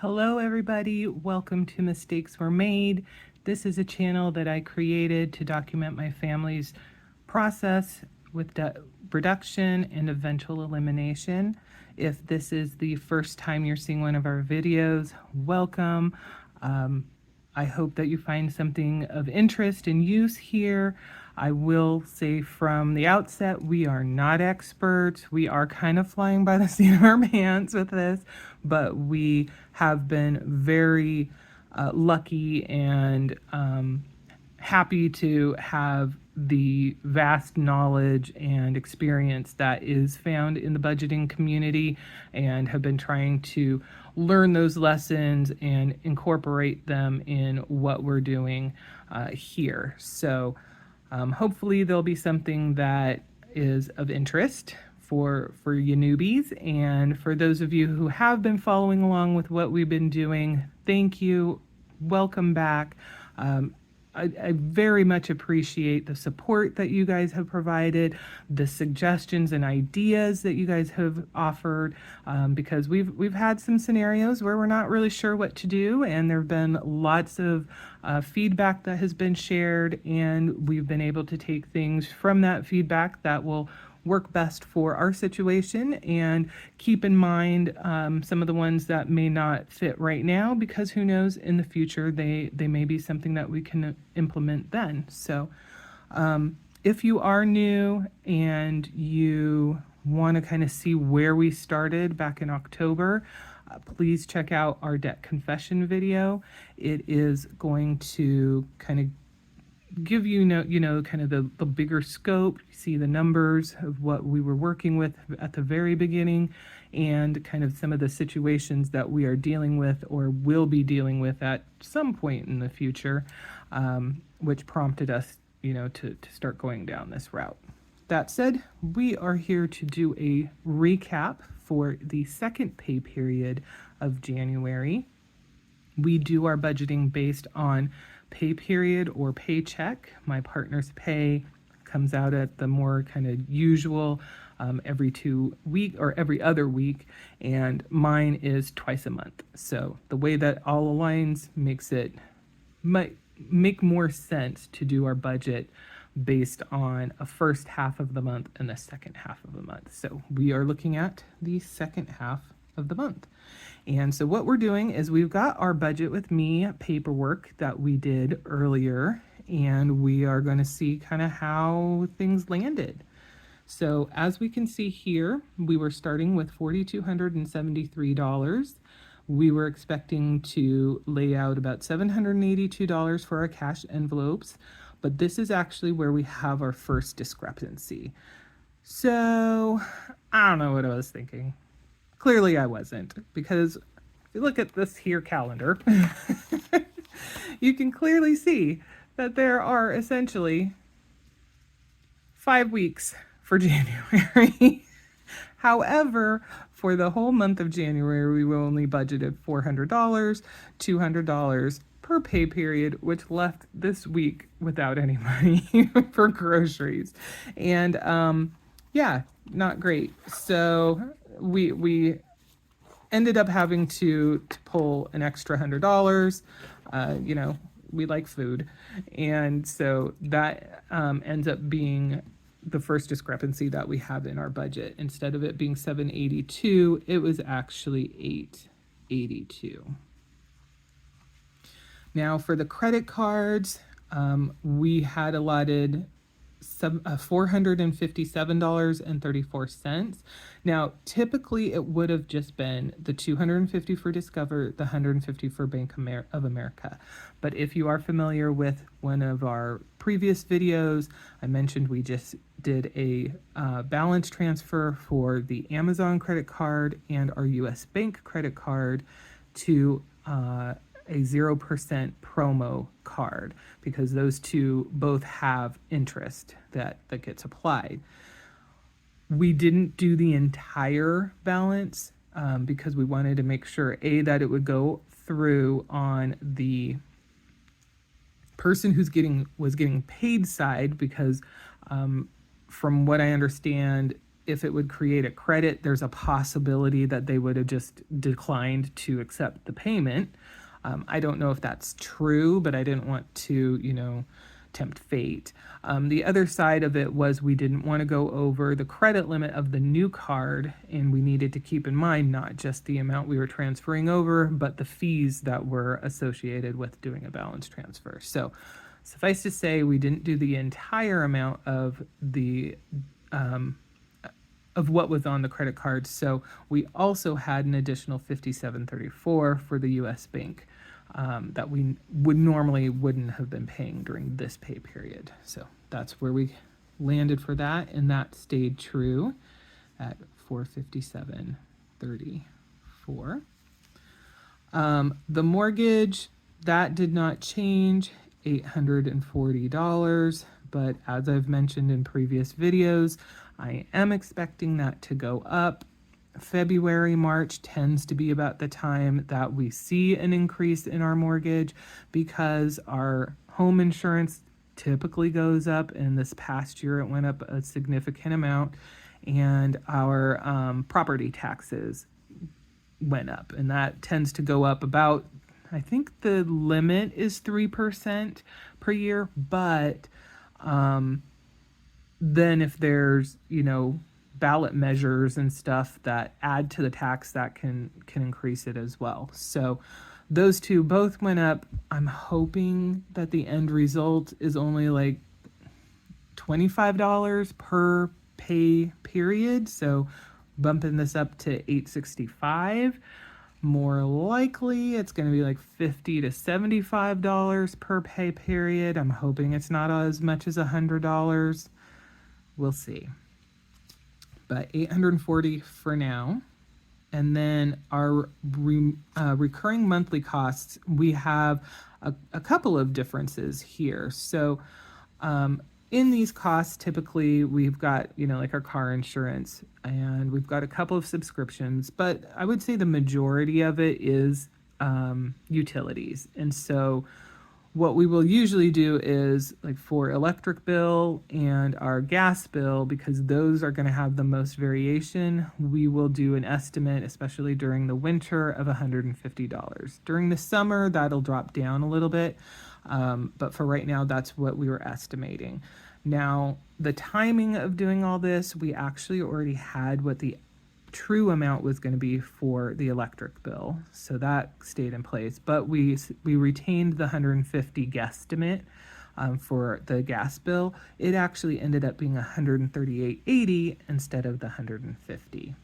Hello everybody, welcome to Mistakes Were Made. This is a channel that I created to document my family's process with reduction and eventual elimination. If this is the first time you're seeing one of our videos, welcome. I hope that you find something of interest and use here. I will say from the outset, we are not experts. We are kind of flying by the seat of our pants with this, but we have been very lucky and happy to have the vast knowledge and experience that is found in the budgeting community, and have been trying to learn those lessons and incorporate them in what we're doing here. So hopefully there'll be something that is of interest for you newbies, and for those of you who have been following along with what we've been doing, thank you. Welcome back. I very much appreciate the support that you guys have provided, the suggestions and ideas that you guys have offered, because we've had some scenarios where we're not really sure what to do, and there have been lots of feedback that has been shared, and we've been able to take things from that feedback that will work best for our situation, and keep in mind some of the ones that may not fit right now, because who knows, in the future they may be something that we can implement then. So if you are new and you want to kind of see where we started back in October, please check out our debt confession video. It is going to kind of give you kind of the bigger scope. You see the numbers of what we were working with at the very beginning, and kind of some of the situations that we are dealing with or will be dealing with at some point in the future, which prompted us to start going down this route. That said, we are here to do a recap for the second pay period of January. We do our budgeting based on pay period or paycheck. My partner's pay comes out at the more kind of usual every 2 week or every other week, and mine is twice a month. So the way that all aligns makes it might make more sense to do our budget based on a first half of the month and the second half of the month. So we are looking at the second half of the month. And so what we're doing is we've got our budget with me paperwork that we did earlier, and we are going to see kind of how things landed. So as we can see here, we were starting with $4,273. We were expecting to lay out about $782 for our cash envelopes, but this is actually where we have our first discrepancy. So I don't know what I was thinking. Clearly I wasn't, because if you look at this here calendar, you can clearly see that there are essentially 5 weeks for January. However, for the whole month of January, we only budgeted $400, $200 per pay period, which left this week without any money for groceries. And yeah, not great. So we ended up having to pull an extra $100. We like food, and so that ends up being the first discrepancy that we have in our budget. Instead of it being $782, it was actually $882. Now for the credit cards, we had allotted $457.34. Now, typically it would have just been the $250 for Discover, the $150 for Bank of America. But if you are familiar with one of our previous videos, I mentioned we just did a balance transfer for the Amazon credit card and our US Bank credit card to a 0% promo card, because those two both have interest that gets applied. We didn't do the entire balance because we wanted to make sure, that it would go through on the person who's was getting paid side, because from what I understand, if it would create a credit, there's a possibility that they would have just declined to accept the payment. I don't know if that's true, but I didn't want to, tempt fate. The other side of it was we didn't want to go over the credit limit of the new card, and we needed to keep in mind not just the amount we were transferring over, but the fees that were associated with doing a balance transfer. So suffice to say, we didn't do the entire amount of the of what was on the credit card. So we also had an additional $57.34 for the U.S. Bank that we wouldn't have been paying during this pay period. So that's where we landed for that, and that stayed true at $457.34. The mortgage, that did not change, $840. But as I've mentioned in previous videos, I am expecting that to go up. February, March tends to be about the time that we see an increase in our mortgage because our home insurance typically goes up, and this past year it went up a significant amount, and our property taxes went up, and that tends to go up about, I think the limit is 3% per year, but then if there's, ballot measures and stuff that add to the tax, that can increase it as well. So those two both went up. I'm hoping that the end result is only like $25 per pay period. So bumping this up to $865. More likely it's going to be like $50 to $75 per pay period. I'm hoping it's not as much as $100. We'll see. But $840 for now. And then our recurring monthly costs, we have a couple of differences here. So in these costs, typically we've got, like our car insurance, and we've got a couple of subscriptions, but I would say the majority of it is utilities. And so what we will usually do is, like, for electric bill and our gas bill, because those are going to have the most variation, we will do an estimate, especially during the winter, of $150. During the summer, that'll drop down a little bit, but for right now, that's what we were estimating. Now, the timing of doing all this, we actually already had what the true amount was going to be for the electric bill, so that stayed in place, but we retained the $150 guesstimate for the gas bill. It actually ended up being $138.80 instead of the $150.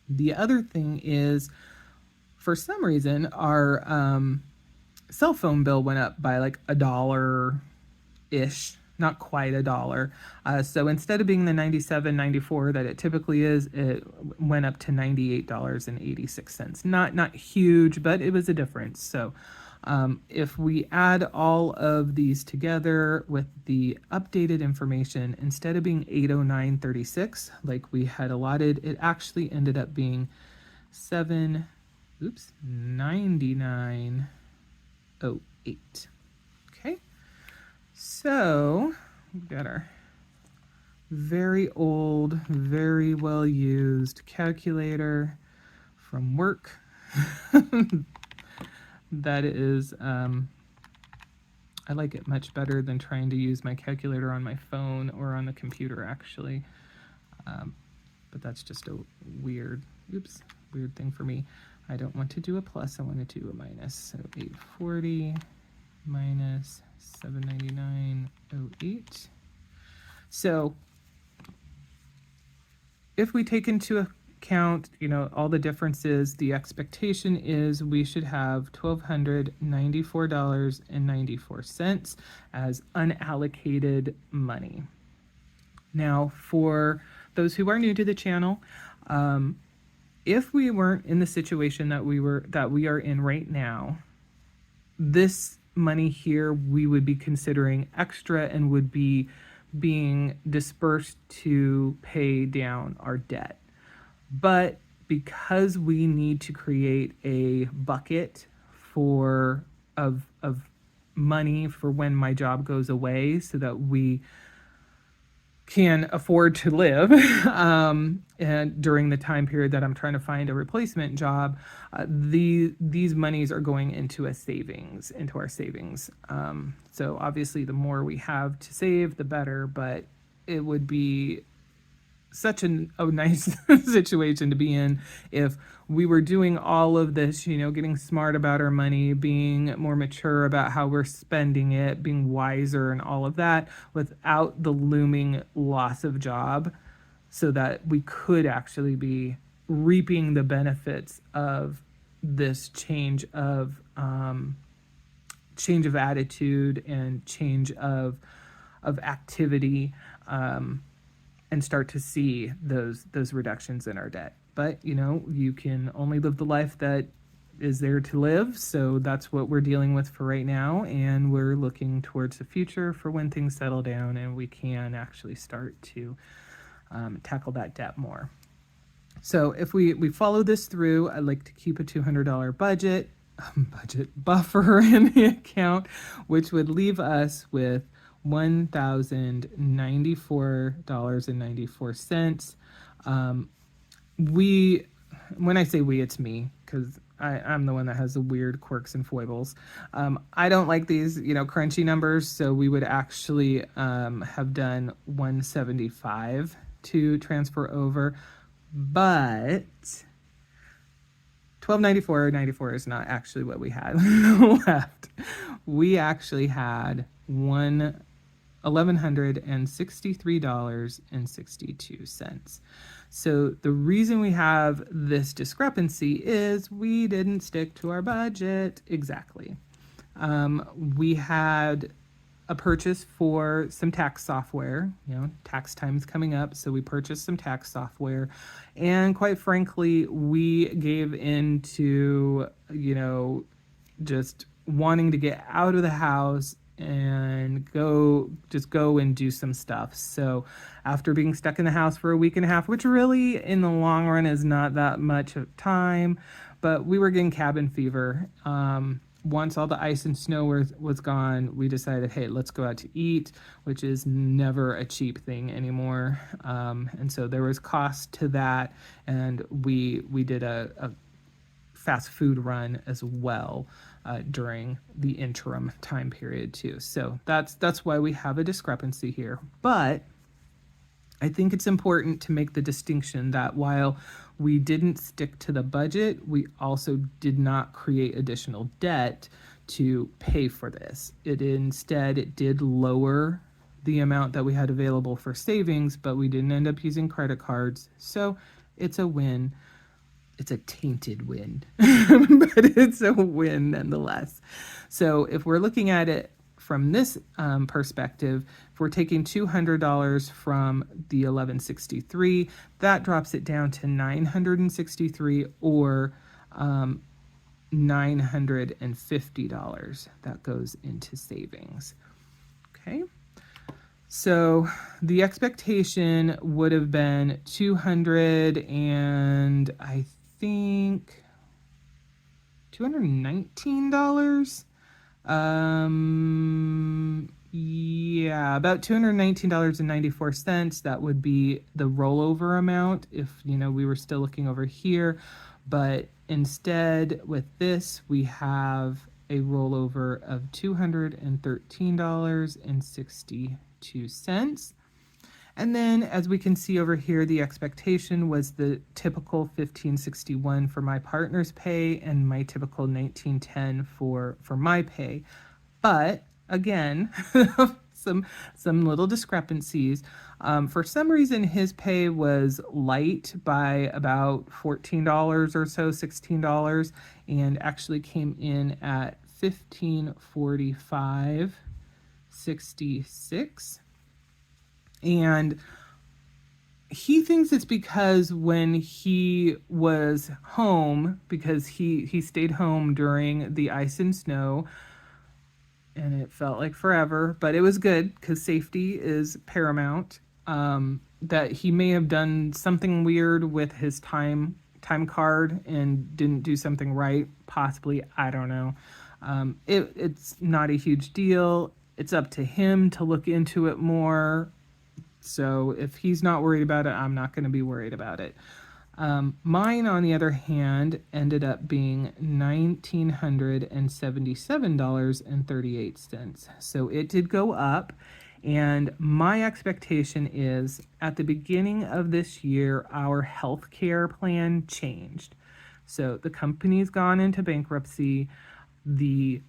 The other thing is, for some reason, our cell phone bill went up by like $1-ish. Not quite $1. So instead of being the $97.94 that it typically is, it went up to $98.86. Not huge, but it was a difference. So if we add all of these together with the updated information, instead of being $809.36 like we had allotted, it actually ended up being $99.08. Okay. So we've got our very old, very well used calculator from work. That is, I like it much better than trying to use my calculator on my phone or on the computer, actually. But that's just a weird thing for me. I don't want to do a plus, I want to do a minus. So 840 minus 799.08. So if we take into account, all the differences, the expectation is we should have $1,294.94 as unallocated money. Now, for those who are new to the channel, if we weren't in the situation that we are in right now, this money here we would be considering extra and would be being dispersed to pay down our debt. But because we need to create a bucket of money for when my job goes away, so that we can afford to live and during the time period that I'm trying to find a replacement job, these monies are going into our savings. So obviously, the more we have to save, the better. But it would be such a nice situation to be in if we were doing all of this, getting smart about our money, being more mature about how we're spending it, being wiser and all of that without the looming loss of job, so that we could actually be reaping the benefits of this change of attitude and change of activity, and start to see those reductions in our debt. But you can only live the life that is there to live, so that's what we're dealing with for right now, and we're looking towards the future for when things settle down and we can actually start to tackle that debt more. So if we follow this through, I like to keep a $200 budget buffer in the account, which would leave us with $1,094.94. When I say we, it's me, because I'm the one that has the weird quirks and foibles. I don't like these, crunchy numbers, so we would actually have done 175 to transfer over, but 1294.94 is not actually what we had left. We actually had $1,163.62. So the reason we have this discrepancy is we didn't stick to our budget exactly. We had a purchase for some tax software. Tax time's coming up, so we purchased some tax software, and quite frankly, we gave into just wanting to get out of the house and go and do some stuff. So after being stuck in the house for a week and a half, which really in the long run is not that much of time, but we were getting cabin fever. Once all the ice and snow was gone, we decided, hey, let's go out to eat, which is never a cheap thing anymore. And so there was cost to that, and we did a fast food run as well during the interim time period too. So that's why we have a discrepancy here. But I think it's important to make the distinction that while we didn't stick to the budget, we also did not create additional debt to pay for this. It did lower the amount that we had available for savings, but we didn't end up using credit cards. So it's a win. It's a tainted win, but it's a win nonetheless. So if we're looking at it from this perspective, if we're taking $200 from the 1163, that drops it down to 963, or $950 that goes into savings. Okay. So the expectation would have been 200 and I think $219. Yeah, about $219.94. That would be the rollover amount if we were still looking over here. But instead, with this, we have a rollover of $213.62. And then, as we can see over here, the expectation was the typical $1,561 for my partner's pay and my typical $1,910 for my pay. But again, some little discrepancies. For some reason, his pay was light by about $14 or so, $16, and actually came in at $1,545.66. And he thinks it's because when he was home, because he stayed home during the ice and snow, and it felt like forever, but it was good because safety is paramount, that he may have done something weird with his time card and didn't do something right, possibly. I don't know. It's not a huge deal. It's up to him to look into it more. So if he's not worried about it, I'm not going to be worried about it. Mine, on the other hand, ended up being $1,977.38. So it did go up. And my expectation is at the beginning of this year, our healthcare plan changed. So the company's gone into bankruptcy. The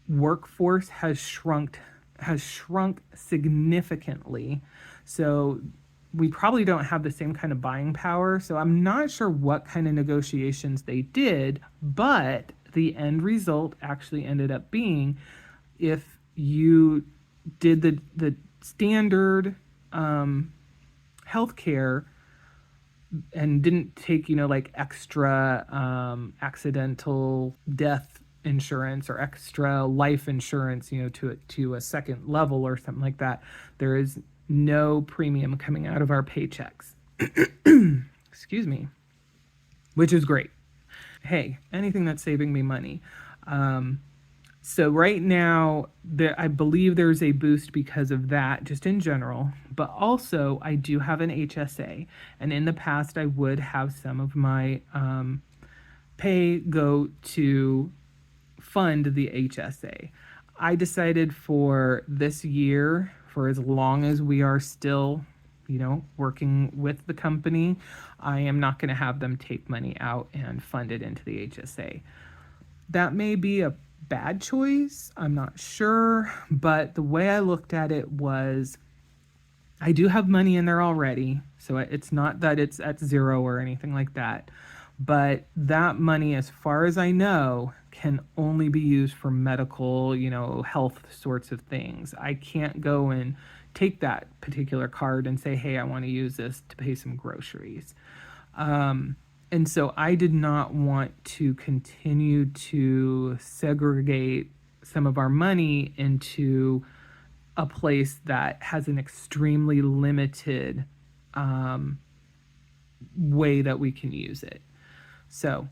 workforce has shrunk significantly. So we probably don't have the same kind of buying power. So I'm not sure what kind of negotiations they did, but the end result actually ended up being, if you did the standard healthcare and didn't take, like extra accidental death insurance or extra life insurance, to a second level or something like that, there is no premium coming out of our paychecks. Excuse me, which is great. Hey, anything that's saving me money. So right now, I believe there's a boost because of that, just in general. But also, I do have an HSA. And in the past, I would have some of my pay go to fund the HSA. I decided for this year, for as long as we are still, working with the company, I am not going to have them take money out and fund it into the HSA. That may be a bad choice, I'm not sure, but the way I looked at it was, I do have money in there already, so it's not that it's at zero or anything like that, but that money, as far as I know, can only be used for medical, health sorts of things. I can't go and take that particular card and say, hey, I want to use this to pay some groceries. And so I did not want to continue to segregate some of our money into a place that has an extremely limited way that we can use it. So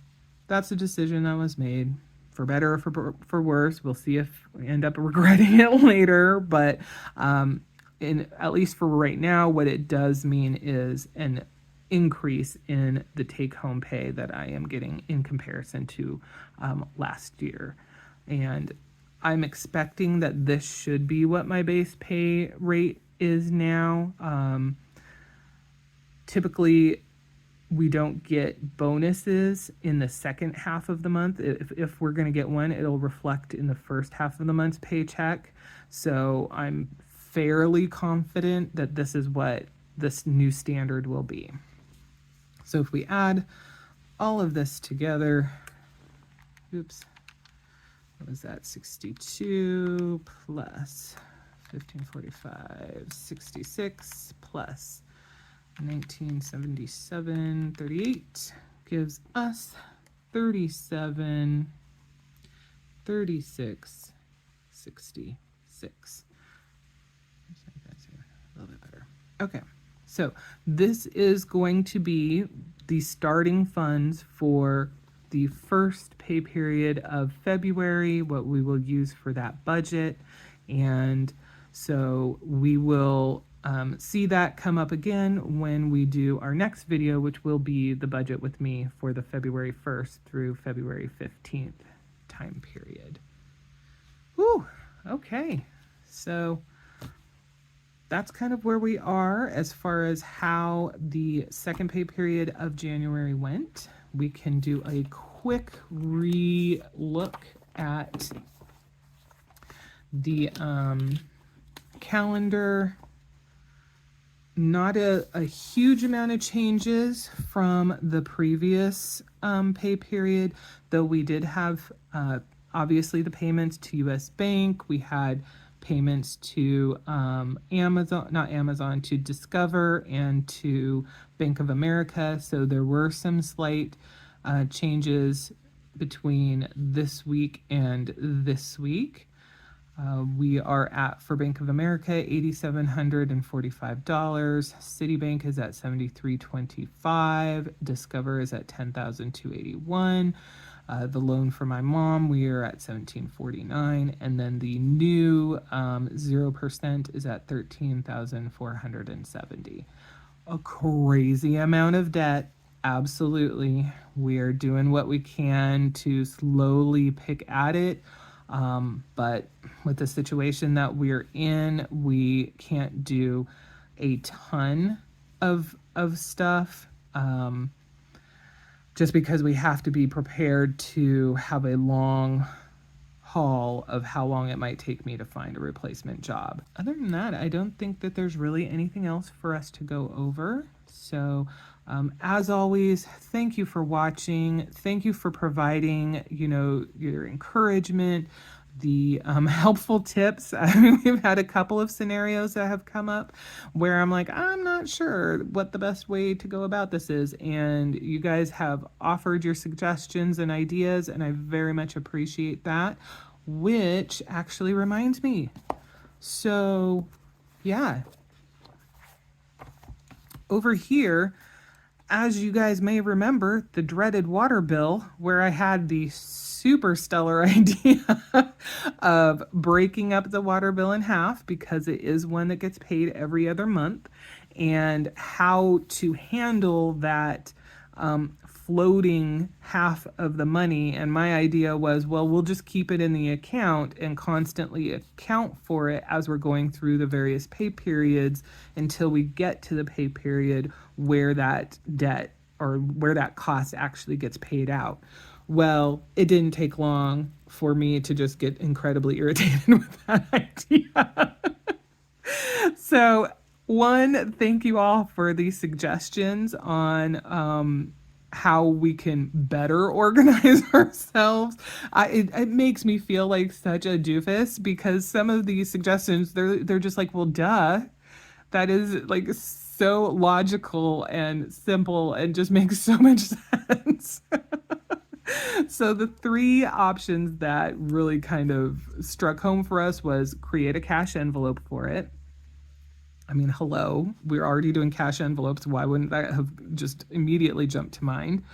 that's a decision that was made, for better or for worse. We'll see if we end up regretting it later. But at least for right now, what it does mean is an increase in the take-home pay that I am getting in comparison to last year. And I'm expecting that this should be what my base pay rate is now. Typically, we don't get bonuses in the second half of the month. If we're going to get one, it'll reflect in the first half of the month's paycheck. So I'm fairly confident that this is what this new standard will be. So if we add all of this together, what was that? 62 plus 1545, 66 plus 1977.38 gives us 36.66. A little bit better. Okay, so this is going to be the starting funds for the first pay period of February, what we will use for that budget. And so we will see that come up again when we do our next video, which will be the budget with me for the February 1st through February 15th time period. Whew, okay, so that's kind of where we are as far as how the second pay period of January went. We can do a quick re-look at the calendar. Not a huge amount of changes from the previous pay period, though we did have obviously the payments to US Bank. We had payments to to Discover and to Bank of America. So there were some slight changes between this week and this week. We are at, for Bank of America, $8,745. Citibank is at $73.25. Discover is at $10,281. The loan for my mom, we are at 1749, and then the new 0% is at 13,470. A crazy amount of debt. Absolutely. We are doing what we can to slowly pick at it. But with the situation that we're in, we can't do a ton of stuff. Just because we have to be prepared to have a long haul of how long it might take me to find a replacement job. Other than that, I don't think that there's really anything else for us to go over. So, as always, thank you for watching. Thank you for providing, your encouragement, the helpful tips. I mean, we've had a couple of scenarios that have come up where I'm like, I'm not sure what the best way to go about this is. And you guys have offered your suggestions and ideas, and I very much appreciate that, which actually reminds me. So, yeah. Over here, as you guys may remember, the dreaded water bill, where I had the super stellar idea of breaking up the water bill in half because it is one that gets paid every other month, and how to handle that floating half of the money. And my idea was, well, we'll just keep it in the account and constantly account for it as we're going through the various pay periods until we get to the pay period where that debt or where that cost actually gets paid out. Well, it didn't take long for me to just get incredibly irritated with that idea. So, one, thank you all for the suggestions on how we can better organize ourselves. It makes me feel like such a doofus because some of these suggestions, they're just like, well, duh. That is like so logical and simple and just makes so much sense. So the three options that really kind of struck home for us was create a cash envelope for it. I mean, hello, we're already doing cash envelopes. Why wouldn't that have just immediately jumped to mind?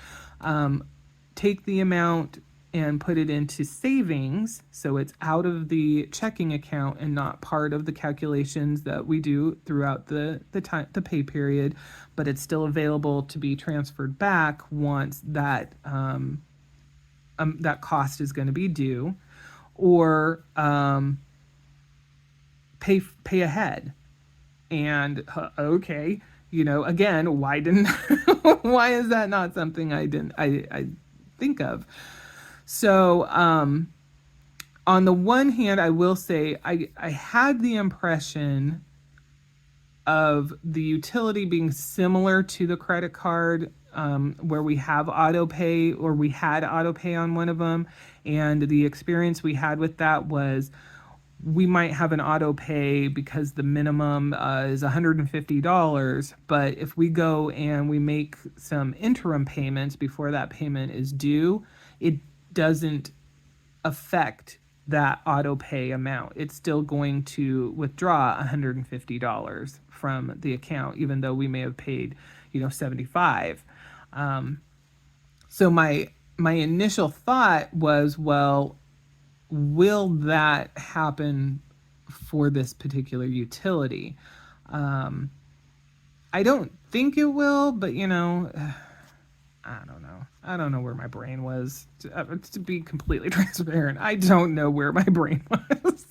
Take the amount and put it into savings, so it's out of the checking account and not part of the calculations that we do throughout the pay period, but it's still available to be transferred back once that that cost is going to be due, or pay ahead. And okay, again, why is that not something I think of? So on the one hand, I will say I had the impression of the utility being similar to the credit card, where we have auto pay, or we had auto pay on one of them. And the experience we had with that was we might have an auto pay because the minimum is $150. But if we go and we make some interim payments before that payment is due, it doesn't affect that auto pay amount. It's still going to withdraw $150 from the account, even though we may have paid, $75. So my initial thought was, well, will that happen for this particular utility? I don't think it will, but I don't know. I don't know where my brain was. To be completely transparent, I don't know where my brain was.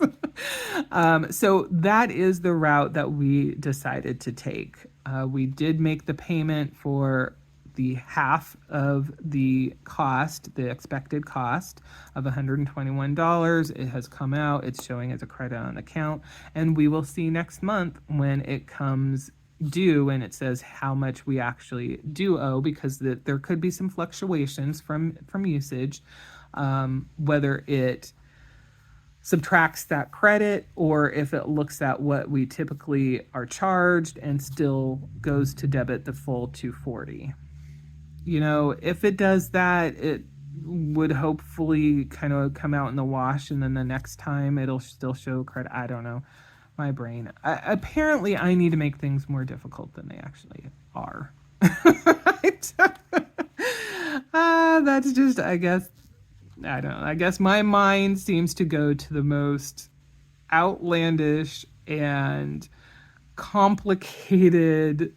So that is the route that we decided to take. We did make the payment for the half of the cost, the expected cost of $121. It has come out. It's showing as a credit on account. And we will see next month when it comes due and it says how much we actually do owe, because there could be some fluctuations from usage, whether it subtracts that credit or if it looks at what we typically are charged and still goes to debit the full $240. If it does that, it would hopefully kind of come out in the wash, and then the next time it'll still show credit. I don't know. My brain. Apparently, I need to make things more difficult than they actually are. That's just, I guess, I don't know. I guess my mind seems to go to the most outlandish and complicated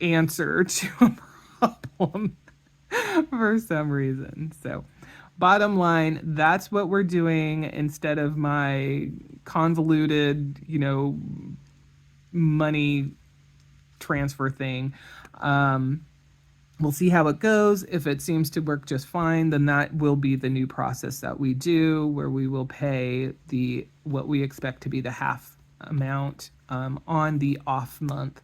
answer to a problem for some reason. So, bottom line, that's what we're doing instead of my convoluted, money transfer thing. We'll see how it goes. If it seems to work just fine, then that will be the new process that we do, where we will pay the what we expect to be the half amount on the off month,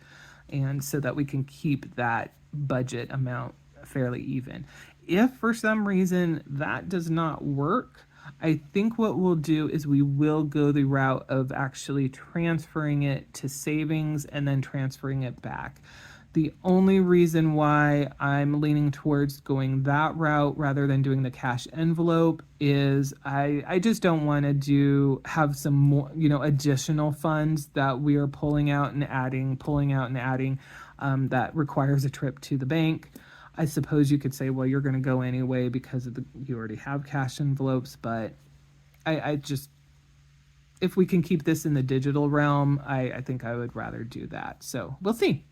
and so that we can keep that budget amount fairly even. If for some reason that does not work, I think what we'll do is we will go the route of actually transferring it to savings and then transferring it back. The only reason why I'm leaning towards going that route rather than doing the cash envelope is I just don't want to have some more, additional funds that we are pulling out and adding, that requires a trip to the bank. I suppose you could say, well, you're going to go anyway because you already have cash envelopes, but I just, if we can keep this in the digital realm, I think I would rather do that. So we'll see.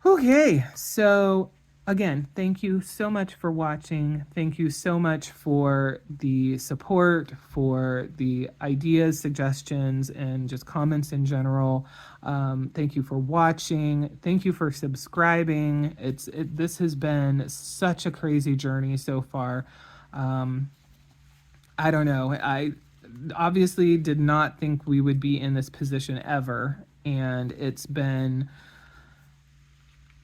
Okay, so again, thank you so much for watching. Thank you so much for the support, for the ideas, suggestions, and just comments in general. Thank you for watching. Thank you for subscribing. This has been such a crazy journey so far. I don't know. I obviously did not think we would be in this position ever, and it's been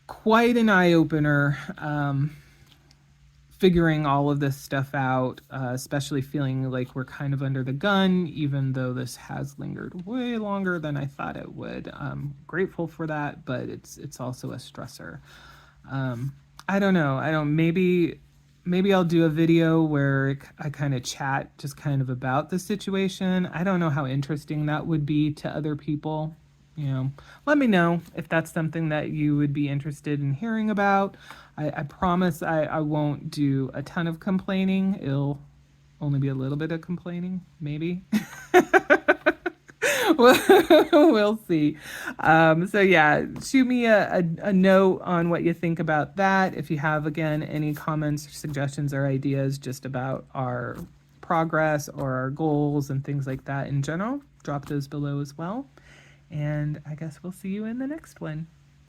quite an eye-opener, figuring all of this stuff out, especially feeling like we're kind of under the gun, even though this has lingered way longer than I thought it would. I'm grateful for that, but it's also a stressor. I don't know. Maybe I'll do a video where I kind of chat just kind of about the situation. I don't know how interesting that would be to other people. Let me know if that's something that you would be interested in hearing about. I promise I won't do a ton of complaining. It'll only be a little bit of complaining, maybe. We'll see. So yeah, shoot me a note on what you think about that. If you have, again, any comments, suggestions, or ideas just about our progress or our goals and things like that in general, drop those below as well. And I guess we'll see you in the next one.